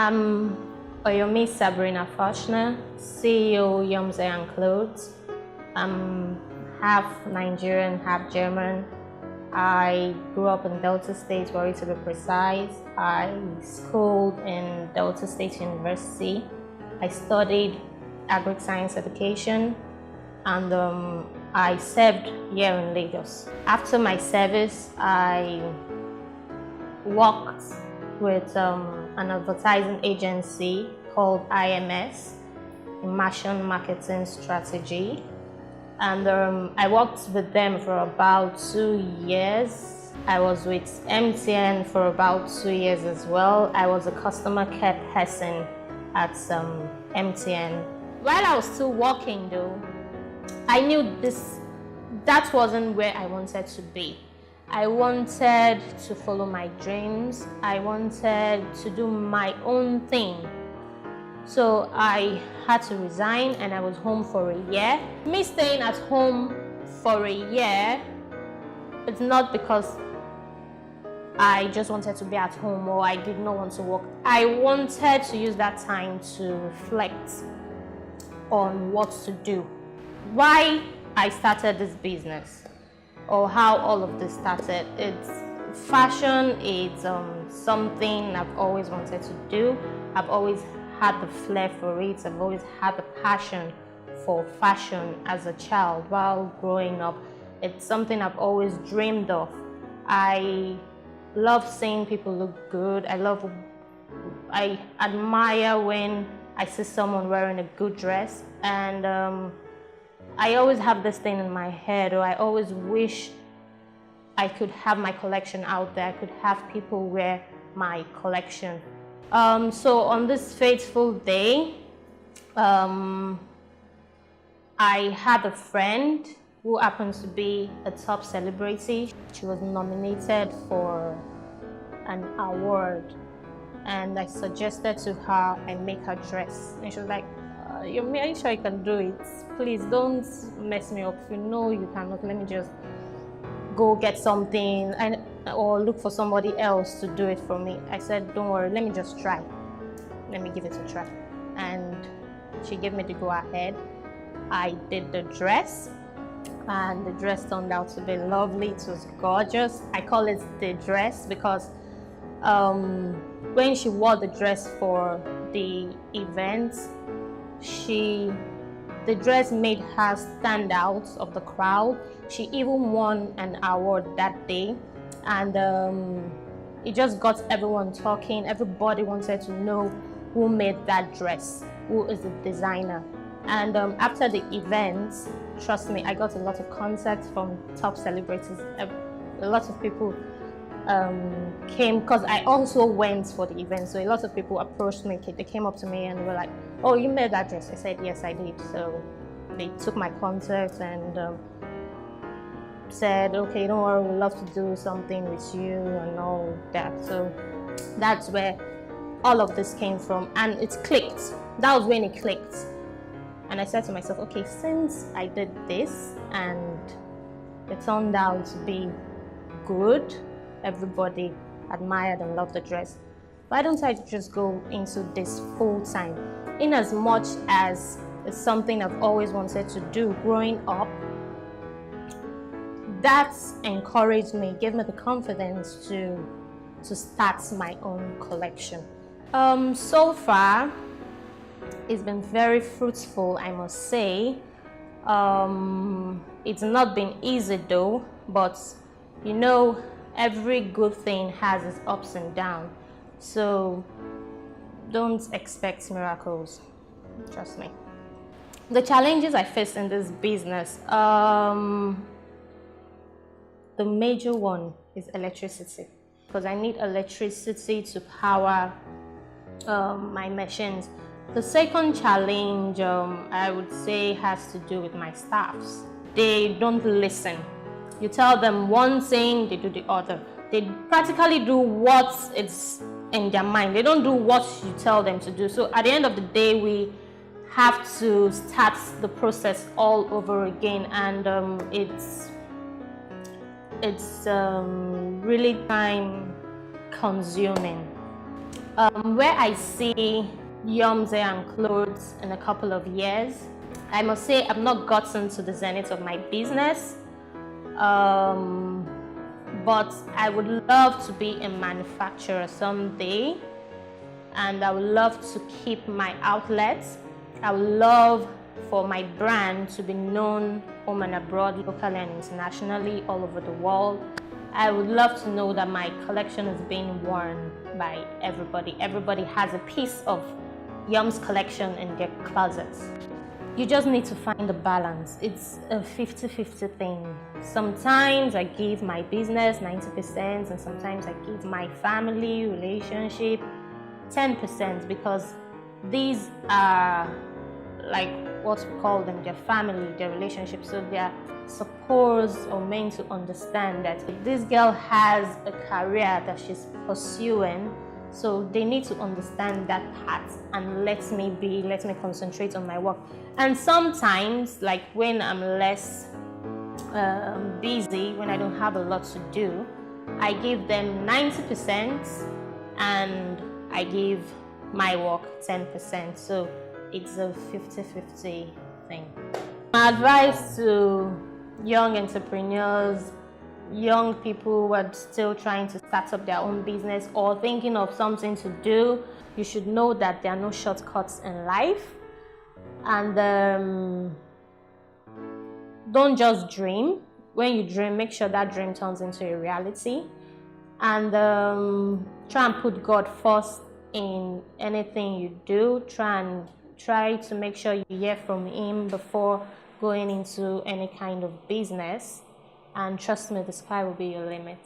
I'm Oyomi Sabrina Furchman, CEO Yums and Clothes. I'm half Nigerian, half German. I grew up in Delta State, Warri to be precise. I schooled in Delta State University. I studied agri-science education, and I served here in Lagos. After my service, I worked with an advertising agency called IMS, Immersion Marketing Strategy. And I worked with them for about 2 years. I was with MTN for about 2 years as well. I was a customer care person at MTN. While I was still working though, I knew that wasn't where I wanted to be. I wanted to follow my dreams. I wanted to do my own thing. So I had to resign and I was home for a year. Me staying at home for a year, it's not because I just wanted to be at home or I did not want to work. I wanted to use that time to reflect on what to do. Why I started this business, or how all of this started. It's fashion. It's something I've always wanted to do. I've always had the flair for it. I've always had the passion for fashion as a child while growing up. It's something I've always dreamed of. I love seeing people look good. I admire when I see someone wearing a good dress, and I always have this thing in my head, or I always wish I could have my collection out there. I could have people wear my collection. So on this fateful day, I had a friend who happens to be a top celebrity. She was nominated for an award, and I suggested to her I make her dress, and she was like, are you sure you can do it? Please don't mess me up. If you know you cannot, let me just go get something or look for somebody else to do it for me. I said, don't worry, let me just try. Let me give it a try. And she gave me the go ahead. I did the dress, and the dress turned out to be lovely. It was gorgeous. I call it the dress because when she wore the dress for the event, the dress made her stand out of the crowd. She even won an award that day, and it just got everyone talking. Everybody wanted to know who made that dress, who is the designer. And after the event, trust me, I got a lot of contacts from top celebrities. A lot of people came because I also went for the event, so a lot of people approached me. They came up to me and were like, oh, you made that dress? I said, yes, I did. So they took my contacts and said, okay, don't worry, we'd love to do something with you and all that. So that's where all of this came from, and it clicked. That was when it clicked. And I said to myself, okay, since I did this and it turned out to be good, everybody admired and loved the dress, why don't I just go into this full time? In as much as it's something I've always wanted to do growing up, that encouraged me, gave me the confidence to start my own collection. So far, it's been very fruitful, I must say. It's not been easy though, but you know, every good thing has its ups and downs. So don't expect miracles, trust me. The challenges I face in this business, the major one is electricity, because I need electricity to power my machines. The second challenge, I would say, has to do with my staffs. They don't listen. You tell them one thing, they do the other. They practically do what is in their mind. They don't do what you tell them to do. So at the end of the day, we have to start the process all over again, and it's really time consuming. Where I see Yoms and Clothes in a couple of years, I must say I've not gotten to the zenith of my business, but I would love to be a manufacturer someday, and I would love to keep my outlets. I would love for my brand to be known home and abroad, locally and internationally, all over the world. I would love to know that my collection is being worn by everybody. Everybody has a piece of Yum's collection in their closets. You just need to find the balance. It's a 50-50 thing. Sometimes I give my business 90%, and sometimes I give my family, relationship 10%, because these are like what we call them, their family, their relationship. So they're supposed or meant to understand that if this girl has a career that she's pursuing, so they need to understand that part and let me concentrate on my work. And sometimes, like when I'm less busy, when I don't have a lot to do, I give them 90% and I give my work 10%. So it's a 50-50 thing. My advice to young entrepreneurs, young people who are still trying to start up their own business or thinking of something to do, you should know that there are no shortcuts in life. And don't just dream. When you dream, make sure that dream turns into a reality. And try and put God first in anything you do. Try to make sure you hear from Him before going into any kind of business. And trust me, the sky will be your limit.